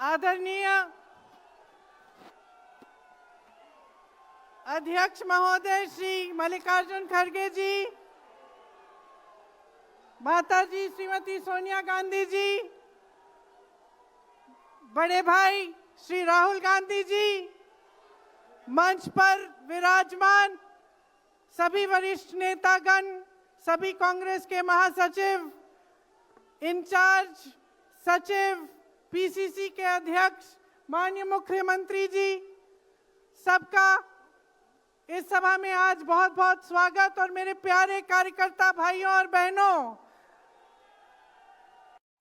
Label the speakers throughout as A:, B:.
A: आदरणीय अध्यक्ष महोदय श्री मल्लिकार्जुन खड़गे जी, माता जी श्रीमती सोनिया गांधी जी, बड़े भाई श्री राहुल गांधी जी, मंच पर विराजमान सभी वरिष्ठ नेतागण, सभी कांग्रेस के महासचिव, इंचार्ज सचिव, पीसीसी के अध्यक्ष, माननीय मुख्यमंत्री जी, सबका इस सभा में आज बहुत बहुत स्वागत। और मेरे प्यारे कार्यकर्ता भाइयों और बहनों,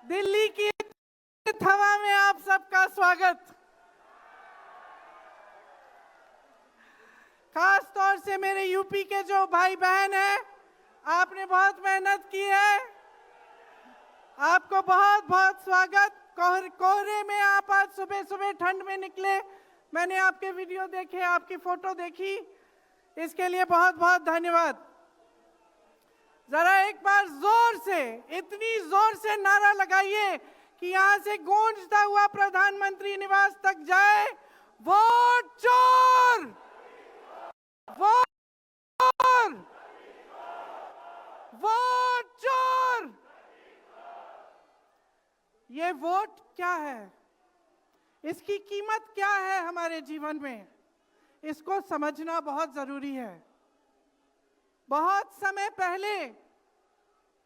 A: दिल्ली की हवा में आप सबका स्वागत। खास तौर से मेरे यूपी के जो भाई बहन हैं, आपने बहुत मेहनत की है, आपको बहुत बहुत स्वागत। कोहरे में आप आज सुबह सुबह ठंड में निकले, मैंने आपके वीडियो देखे, आपकी फोटो देखी, इसके लिए बहुत बहुत धन्यवाद। जरा एक बार जोर से, इतनी जोर से नारा लगाइए कि यहां से गूंजता हुआ प्रधानमंत्री निवास तक जाए, वोट चोर, वोट चोर, वोट चोर। ये वोट क्या है, इसकी कीमत क्या है हमारे जीवन में, इसको समझना बहुत जरूरी है। बहुत समय पहले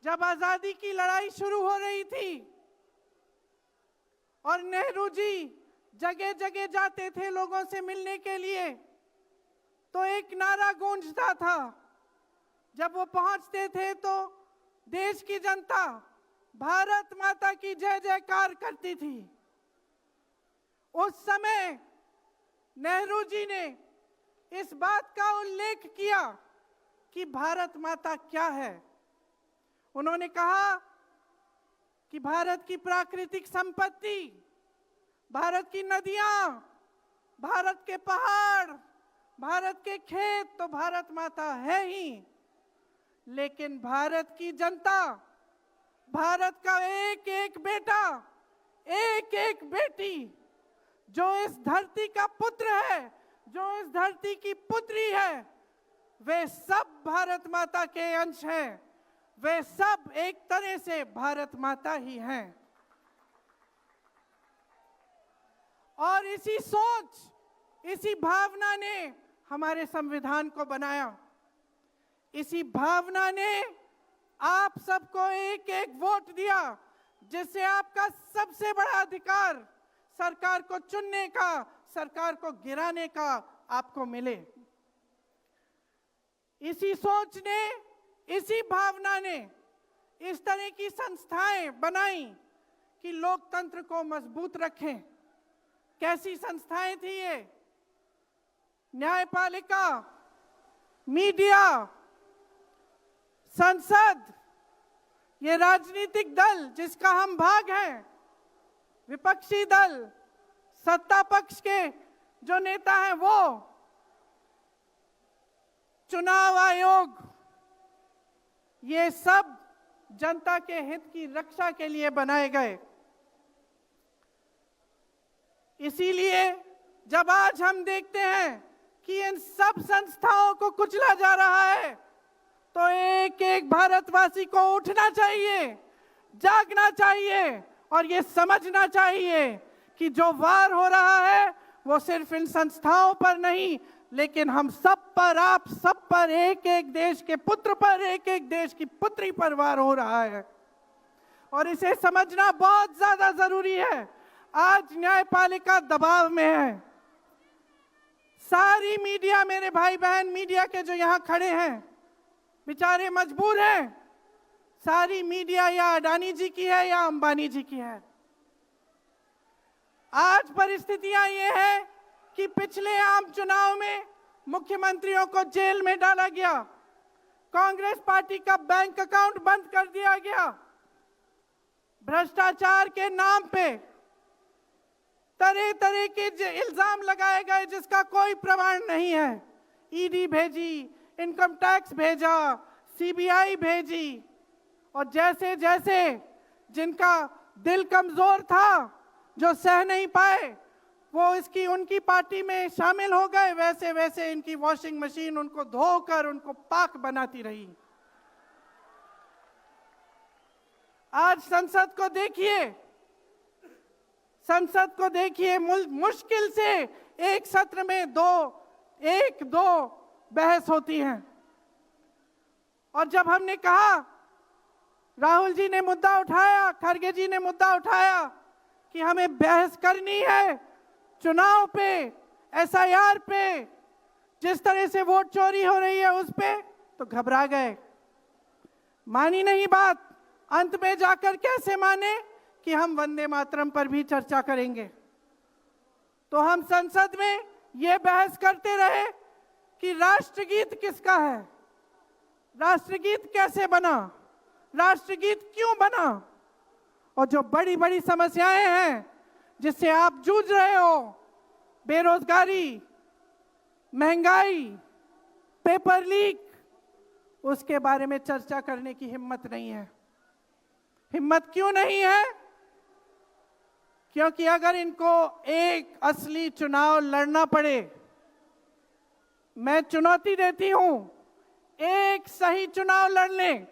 A: जब आजादी की लड़ाई शुरू हो रही थी और नेहरू जी जगह जगह जाते थे लोगों से मिलने के लिए, तो एक नारा गूंजता था। जब वो पहुंचते थे तो देश की जनता भारत माता की जय जयकार करती थी। उस समय नेहरू जी ने इस बात का उल्लेख किया कि भारत माता क्या है। उन्होंने कहा कि भारत की प्राकृतिक संपत्ति, भारत की नदियां, भारत के पहाड़, भारत के खेत तो भारत माता है ही, लेकिन भारत की जनता, भारत का एक एक बेटा, एक एक बेटी, जो इस धरती का पुत्र है, जो इस धरती की पुत्री है, वे सब भारत माता के अंश हैं। वे सब एक तरह से भारत माता ही हैं। और इसी सोच, इसी भावना ने हमारे संविधान को बनाया। इसी भावना ने आप सबको एक एक वोट दिया, जिससे आपका सबसे बड़ा अधिकार सरकार को चुनने का, सरकार को गिराने का आपको मिले। इसी सोच ने, इसी भावना ने इस तरह की संस्थाएं बनाई कि लोकतंत्र को मजबूत रखें। कैसी संस्थाएं थी ये? न्यायपालिका, मीडिया, संसद, ये राजनीतिक दल जिसका हम भाग हैं, विपक्षी दल, सत्ता पक्ष के जो नेता हैं वो, चुनाव आयोग, ये सब जनता के हित की रक्षा के लिए बनाए गए। इसीलिए जब आज हम देखते हैं कि इन सब संस्थाओं को कुचला जा रहा है, तो एक एक भारतवासी को उठना चाहिए, जागना चाहिए और ये समझना चाहिए कि जो वार हो रहा है वो सिर्फ इन संस्थाओं पर नहीं, लेकिन हम सब पर, आप सब पर, एक एक देश के पुत्र पर, एक एक देश की पुत्री पर वार हो रहा है। और इसे समझना बहुत ज्यादा जरूरी है। आज न्यायपालिका दबाव में है। सारी मीडिया, मेरे भाई बहन मीडिया के जो यहाँ खड़े हैं, बेचारे मजबूर हैं। सारी मीडिया या अडानी जी की है या अंबानी जी की है। आज परिस्थितियां ये है कि पिछले आम चुनाव में मुख्यमंत्रियों को जेल में डाला गया, कांग्रेस पार्टी का बैंक अकाउंट बंद कर दिया गया, भ्रष्टाचार के नाम पे तरह तरह के इल्जाम लगाए गए जिसका कोई प्रमाण नहीं है। ईडी भेजी, इनकम टैक्स भेजा, सीबीआई भेजी, और जैसे जैसे जिनका दिल कमजोर था जो सह नहीं पाए वो इसकी उनकी पार्टी में शामिल हो गए, वैसे वैसे इनकी वॉशिंग मशीन उनको धोकर उनको पाक बनाती रही। आज संसद को देखिए, मुश्किल से एक सत्र में एक दो बहस होती हैं। और जब हमने कहा, राहुल जी ने मुद्दा उठाया, खड़गे जी ने मुद्दा उठाया कि हमें बहस करनी है चुनाव पे, एसआईआर पे, जिस तरह से वोट चोरी हो रही है उस पे, तो घबरा गए, मानी नहीं बात। अंत में जाकर कैसे माने कि हम वंदे मातरम पर भी चर्चा करेंगे। तो हम संसद में ये बहस करते रहे कि राष्ट्रगीत किसका है, राष्ट्रगीत कैसे बना, राष्ट्रगीत क्यों बना, और जो बड़ी बड़ी समस्याएं हैं जिससे आप जूझ रहे हो, बेरोजगारी, महंगाई, पेपर लीक, उसके बारे में चर्चा करने की हिम्मत नहीं है। हिम्मत क्यों नहीं है? क्योंकि अगर इनको एक असली चुनाव लड़ना पड़े, मैं चुनौती देती हूं, एक सही चुनाव लड़ लें,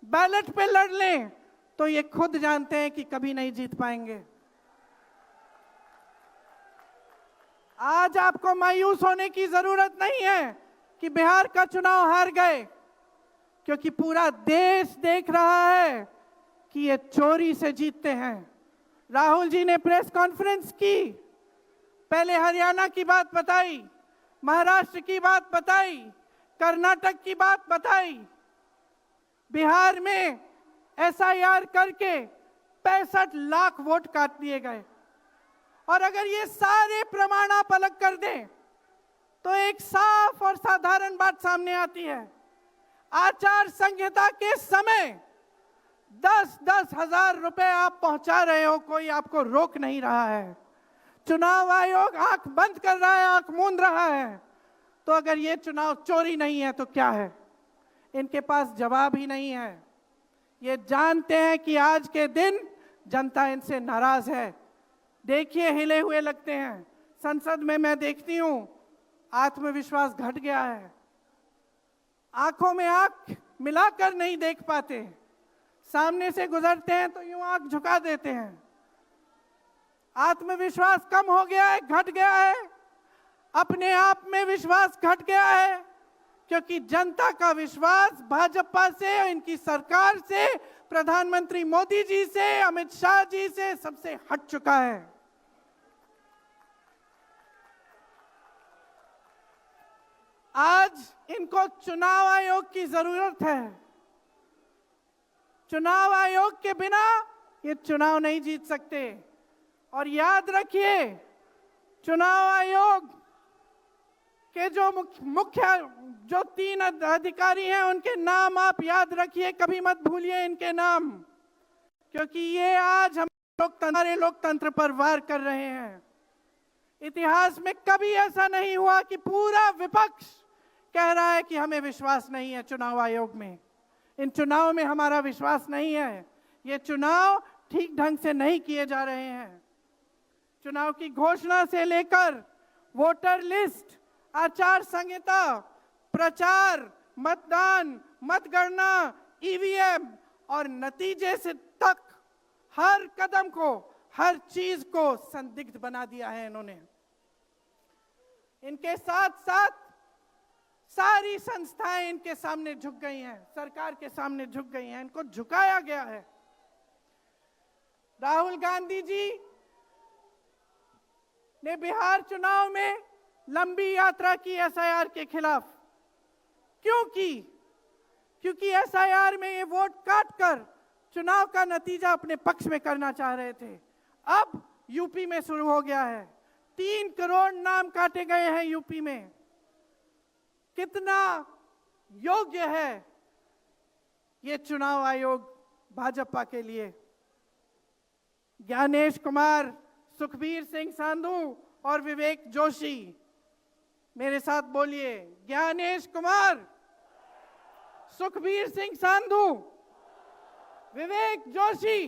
A: बैलेट पे लड़ लें, तो ये खुद जानते हैं कि कभी नहीं जीत पाएंगे। आज आपको मायूस होने की जरूरत नहीं है कि बिहार का चुनाव हार गए, क्योंकि पूरा देश देख रहा है कि ये चोरी से जीतते हैं। राहुल जी ने प्रेस कॉन्फ्रेंस की, पहले हरियाणा की बात बताई, महाराष्ट्र की बात बताई, कर्नाटक की बात बताई, बिहार में एसआईआर करके 65 लाख वोट काट दिए गए। और अगर ये सारे प्रमाण आप अलग कर दें तो एक साफ और साधारण बात सामने आती है। आचार संहिता के समय 10-10 हजार रुपए आप पहुंचा रहे हो, कोई आपको रोक नहीं रहा है। चुनाव आयोग आंख बंद कर रहा है, आंख मूंद रहा है। तो अगर ये चुनाव चोरी नहीं है तो क्या है? इनके पास जवाब ही नहीं है। ये जानते हैं कि आज के दिन जनता इनसे नाराज है। देखिए, हिले हुए लगते हैं। संसद में मैं देखती हूं, आत्मविश्वास घट गया है, आंखों में आंख मिलाकर नहीं देख पाते, सामने से गुजरते हैं तो यूं आंख झुका देते हैं। आत्मविश्वास कम हो गया है, घट गया है, अपने आप में विश्वास घट गया है, क्योंकि जनता का विश्वास भाजपा से, इनकी सरकार से, प्रधानमंत्री मोदी जी से, अमित शाह जी से सबसे हट चुका है। आज इनको चुनाव आयोग की जरूरत है। चुनाव आयोग के बिना ये चुनाव नहीं जीत सकते। और याद रखिए, चुनाव आयोग के जो मुख्य 3 अधिकारी हैं उनके नाम आप याद रखिए, कभी मत भूलिए इनके नाम, क्योंकि ये आज हमारे लोकतंत्र पर वार कर रहे हैं। इतिहास में कभी ऐसा नहीं हुआ कि पूरा विपक्ष कह रहा है कि हमें विश्वास नहीं है चुनाव आयोग में, इन चुनाव में हमारा विश्वास नहीं है, ये चुनाव ठीक ढंग से नहीं किए जा रहे हैं। चुनाव की घोषणा से लेकर वोटर लिस्ट, आचार संहिता, प्रचार, मतदान, मतगणना, ईवीएम और नतीजे से तक हर कदम को, हर चीज को संदिग्ध बना दिया है इन्होंने। इनके साथ साथ सारी संस्थाएं इनके सामने झुक गई हैं, सरकार के सामने झुक गई हैं, इनको झुकाया गया है। राहुल गांधी जी ने बिहार चुनाव में लंबी यात्रा की एसआईआर के खिलाफ। क्यों की? क्योंकि एसआईआर में ये वोट काटकर चुनाव का नतीजा अपने पक्ष में करना चाह रहे थे। अब यूपी में शुरू हो गया है, 3 करोड़ नाम काटे गए हैं यूपी में। कितना योग्य है ये चुनाव आयोग भाजपा के लिए? ज्ञानेश कुमार, सुखबीर सिंह सांधू और विवेक जोशी, मेरे साथ बोलिए, ज्ञानेश कुमार, सुखबीर सिंह सांधू, विवेक जोशी।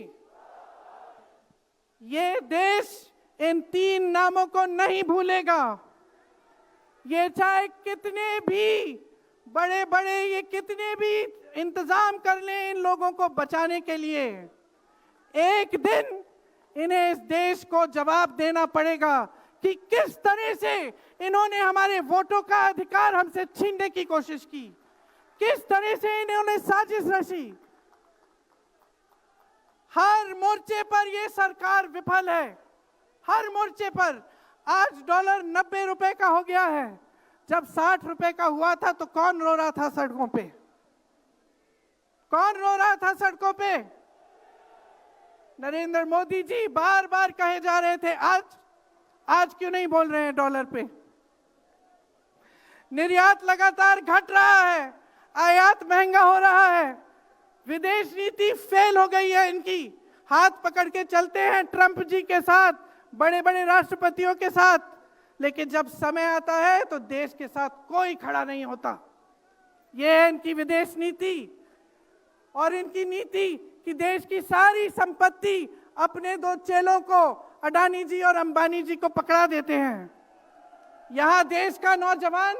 A: ये देश इन 3 नामों को नहीं भूलेगा। ये चाहे कितने भी बड़े बड़े ये कितने भी इंतजाम कर लें इन लोगों को बचाने के लिए, एक दिन इन्हें इस देश को जवाब देना पड़ेगा कि किस तरह से इन्होंने हमारे वोटों का अधिकार हमसे छीनने की कोशिश की, किस तरह से इन्होंने साजिश रची। हर मोर्चे पर ये सरकार विफल है, हर मोर्चे पर। आज डॉलर 90 रुपए का हो गया है। जब 60 रुपए का हुआ था तो कौन रो रहा था सड़कों पे? कौन रो रहा था सड़कों पे? नरेंद्र मोदी जी बार बार कहे जा रहे थे, आज क्यों नहीं बोल रहे हैं डॉलर पे? निर्यात लगातार घट रहा है, आयात महंगा हो रहा है, विदेश नीति फेल हो गई है इनकी। हाथ पकड़ के चलते हैं ट्रंप जी के साथ, बड़े बड़े राष्ट्रपतियों के साथ, लेकिन जब समय आता है तो देश के साथ कोई खड़ा नहीं होता। ये है इनकी विदेश नीति। और इनकी नीति कि देश की सारी संपत्ति अपने 2 चेलों को, अडानी जी और अंबानी जी को पकड़ा देते हैं। यहां देश का नौजवान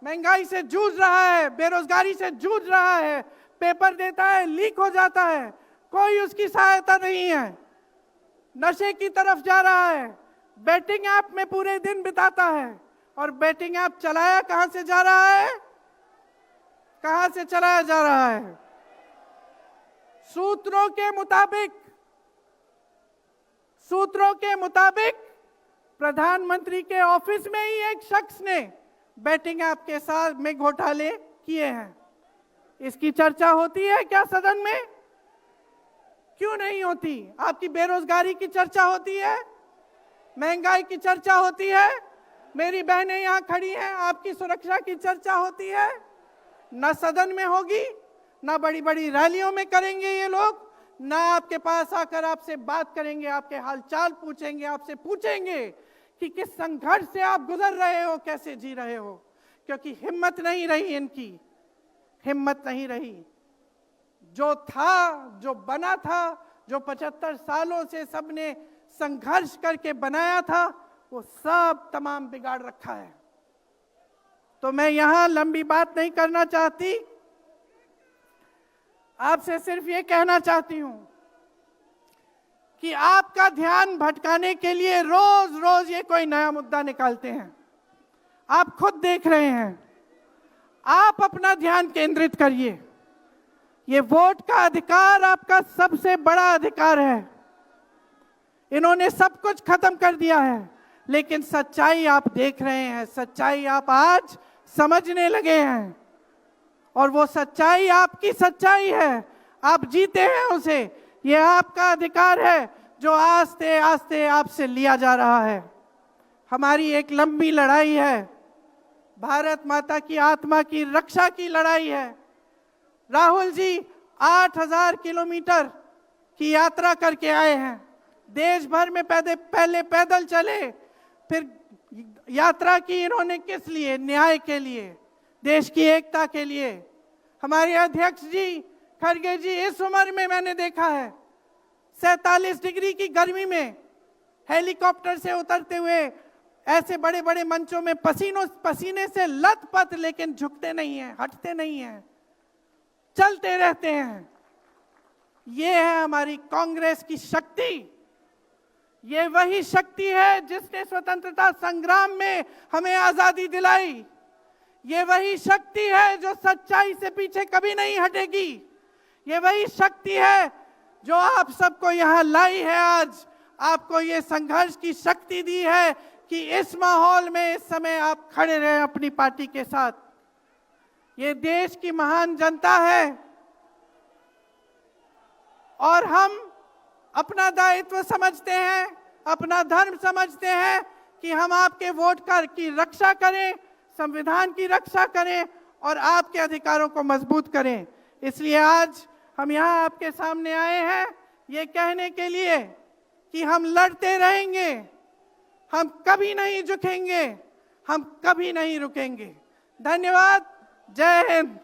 A: महंगाई से जूझ रहा है, बेरोजगारी से जूझ रहा है, पेपर देता है, लीक हो जाता है, कोई उसकी सहायता नहीं है, नशे की तरफ जा रहा है, बैटिंग ऐप में पूरे दिन बिताता है। और बैटिंग ऐप चलाया कहां से जा रहा है? कहां से चलाया जा रहा है? सूत्रों के मुताबिक प्रधानमंत्री के ऑफिस में ही एक शख्स ने बैटिंग ऐप के साथ में घोटाले किए हैं। इसकी चर्चा होती है क्या सदन में? क्यों नहीं होती? आपकी बेरोजगारी की चर्चा होती है, महंगाई की चर्चा होती है, मेरी बहनें यहां खड़ी हैं, आपकी सुरक्षा की चर्चा होती है। न सदन में होगी, ना बड़ी बड़ी रैलियों में करेंगे ये लोग, ना आपके पास आकर आपसे बात करेंगे, आपके हालचाल पूछेंगे, आपसे पूछेंगे कि किस संघर्ष से आप गुजर रहे हो, कैसे जी रहे हो। क्योंकि हिम्मत नहीं रही इनकी, हिम्मत नहीं रही। जो था, जो बना था, जो 75 सालों से सबने संघर्ष करके बनाया था, वो सब तमाम बिगाड़ रखा है। तो मैं यहां लंबी बात नहीं करना चाहती, आपसे सिर्फ ये कहना चाहती हूं कि आपका ध्यान भटकाने के लिए रोज रोज ये कोई नया मुद्दा निकालते हैं। आप खुद देख रहे हैं, आप अपना ध्यान केंद्रित करिए। ये वोट का अधिकार आपका सबसे बड़ा अधिकार है। इन्होंने सब कुछ खत्म कर दिया है, लेकिन सच्चाई आप देख रहे हैं, सच्चाई आप आज समझने लगे हैं। और वो सच्चाई आपकी सच्चाई है, आप जीते हैं उसे। ये आपका अधिकार है जो आस्ते आस्ते आपसे लिया जा रहा है। हमारी एक लंबी लड़ाई है, भारत माता की आत्मा की रक्षा की लड़ाई है। राहुल जी 8000 किलोमीटर की यात्रा करके आए हैं, देश भर में पहले पैदल चले, फिर यात्रा की इन्होंने किस लिए? न्याय के लिए, देश की एकता के लिए। हमारे अध्यक्ष जी खड़गे जी, इस उम्र में मैंने देखा है 47 डिग्री की गर्मी में हेलीकॉप्टर से उतरते हुए ऐसे बड़े बड़े मंचों में पसीने से लथपथ, लेकिन झुकते नहीं हैं, हटते नहीं हैं, चलते रहते हैं। ये है हमारी कांग्रेस की शक्ति। ये वही शक्ति है जिसने स्वतंत्रता संग्राम में हमें आजादी दिलाई। ये वही शक्ति है जो सच्चाई से पीछे कभी नहीं हटेगी। ये वही शक्ति है जो आप सबको यहाँ लाई है, आज आपको ये संघर्ष की शक्ति दी है कि इस माहौल में इस समय आप खड़े रहे अपनी पार्टी के साथ। ये देश की महान जनता है और हम अपना दायित्व समझते हैं, अपना धर्म समझते हैं कि हम आपके वोट की रक्षा करें, संविधान की रक्षा करें और आपके अधिकारों को मजबूत करें। इसलिए आज हम यहाँ आपके सामने आए हैं ये कहने के लिए कि हम लड़ते रहेंगे, हम कभी नहीं झुकेंगे, हम कभी नहीं रुकेंगे। धन्यवाद। जय हिंद।